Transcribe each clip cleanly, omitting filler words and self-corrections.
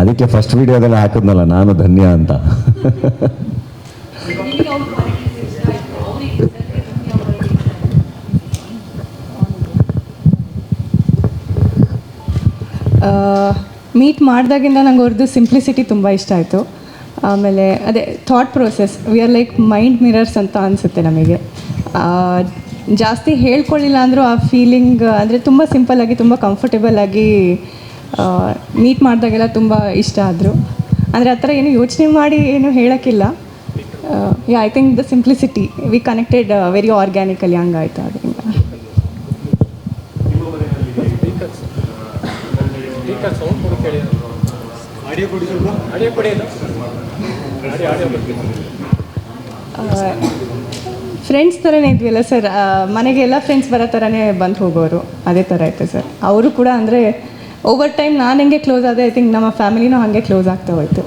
ಅದಕ್ಕೆ ಫಸ್ಟ್ ವಿಡಿಯೋದಲ್ಲಿ ಹಾಕಿದ್ನಲ್ಲ ನಾನು ಧನ್ಯ ಅಂತ. ಮೀಟ್ ಮಾಡಿದಾಗಿಂದ ನಂಗೆ ಅವ್ರದ್ದು ಸಿಂಪ್ಲಿಸಿಟಿ ತುಂಬ ಇಷ್ಟ ಆಯಿತು. ಆಮೇಲೆ ಅದೇ thought process, we are like mind mirrors ಅಂತ ಅನಿಸುತ್ತೆ ನಮಗೆ. ಜಾಸ್ತಿ ಹೇಳ್ಕೊಳ್ಳಿಲ್ಲ ಅಂದರೂ ಆ ಫೀಲಿಂಗ್ ಅಂದರೆ ತುಂಬ ಸಿಂಪಲ್ಲಾಗಿ ತುಂಬ ಕಂಫರ್ಟೇಬಲಾಗಿ ಮೀಟ್ ಮಾಡಿದಾಗೆಲ್ಲ ತುಂಬ ಇಷ್ಟ ಆದರು. ಅಂದರೆ ಆ ಥರ ಏನು ಯೋಚನೆ ಮಾಡಿ ಏನು ಹೇಳೋಕ್ಕಿಲ್ಲ. I think the simplicity we connected very organically, ಹಂಗಾಯ್ತು ಅದರಿಂದ. ಫ್ರೆಂಡ್ಸ್ ಥರನೇ ಇದ್ವಿಲ್ಲ ಸರ್, ಮನೆಗೆಲ್ಲ ಫ್ರೆಂಡ್ಸ್ ಬರೋ ಥರನೇ ಬಂದು ಹೋಗೋರು, ಅದೇ ಥರ ಐತೆ ಸರ್. ಅವರು ಕೂಡ ಅಂದರೆ ಓವರ್ ಟೈಮ್ ನಾನು ಹೆಂಗೆ ಕ್ಲೋಸ್ ಆದೆ, ಐ ಥಿಂಕ್ ನಮ್ಮ ಫ್ಯಾಮಿಲಿನೂ ಹಾಗೆ ಕ್ಲೋಸ್ ಆಗ್ತಾ ಹೋಯ್ತು.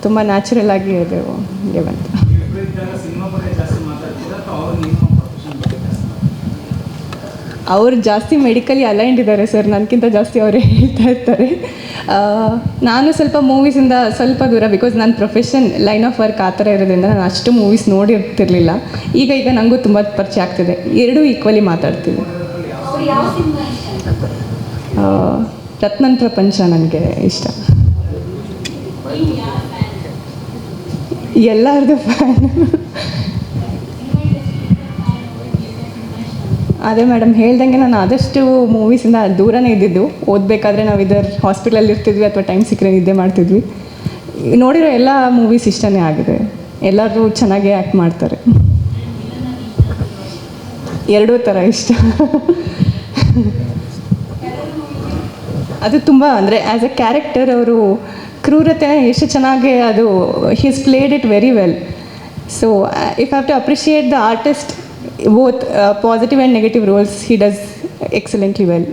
ತುಂಬ ನ್ಯಾಚುರಲ್ ಆಗಿ ಅದು ಹಂಗೆ ಬಂತು. ಅವರು ಜಾಸ್ತಿ ಮೆಡಿಕಲಿ ಅಲೈನ್ಡ್ ಇದ್ದಾರೆ ಸರ್, ನನಗಿಂತ ಜಾಸ್ತಿ ಅವರೇ ಹೇಳ್ತಾ ಇರ್ತಾರೆ. ನಾನು ಸ್ವಲ್ಪ ಮೂವೀಸಿಂದ ಸ್ವಲ್ಪ ದೂರ, ಬಿಕಾಸ್ ನನ್ನ ಪ್ರೊಫೆಷನ್ ಲೈನ್ ಆಫ್ ವರ್ಕ್ ಆ ಥರ ಇರೋದ್ರಿಂದ ನಾನು ಅಷ್ಟು ಮೂವೀಸ್ ನೋಡಿರ್ತಿರ್ಲಿಲ್ಲ. ಈಗ ನನಗೂ ತುಂಬ ಪರಿಚಯ ಆಗ್ತಿದೆ, ಎರಡೂ ಈಕ್ವಲಿ ಮಾತಾಡ್ತೀವಿ. ರತ್ನನ್ ಪ್ರಪಂಚ ನನಗೆ ಇಷ್ಟ. ಎಲ್ಲರದು ಫ್ಯಾನ್. ಅದೇ ಮೇಡಮ್ ಹೇಳ್ದಂಗೆ ನಾನು ಆದಷ್ಟು ಮೂವೀಸಿಂದ ದೂರನೇ ಇದ್ದಿದ್ದು. ಓದಬೇಕಾದ್ರೆ ನಾವು ಇದರ ಹಾಸ್ಪಿಟಲಲ್ಲಿ ಇರ್ತಿದ್ವಿ ಅಥವಾ ಟೈಮ್ ಸಿಕ್ಕರೆ ನಿದ್ದೆ ಮಾಡ್ತಿದ್ವಿ. ನೋಡಿರೋ ಎಲ್ಲ ಮೂವೀಸ್ ಇಷ್ಟನೇ ಆಗಿದೆ, ಎಲ್ಲರೂ ಚೆನ್ನಾಗೇ ಆ್ಯಕ್ಟ್ ಮಾಡ್ತಾರೆ. ಎರಡೂ ಥರ ಇಷ್ಟ. ಅದು ತುಂಬ ಅಂದರೆ ಆ್ಯಸ್ ಎ ಕ್ಯಾರೆಕ್ಟರ್ ಅವರು ಕ್ರೂರತೆ ಎಷ್ಟು ಚೆನ್ನಾಗಿ ಅದು he's played it very well. So if have to appreciate the artist, both positive and negative roles he does excellently well.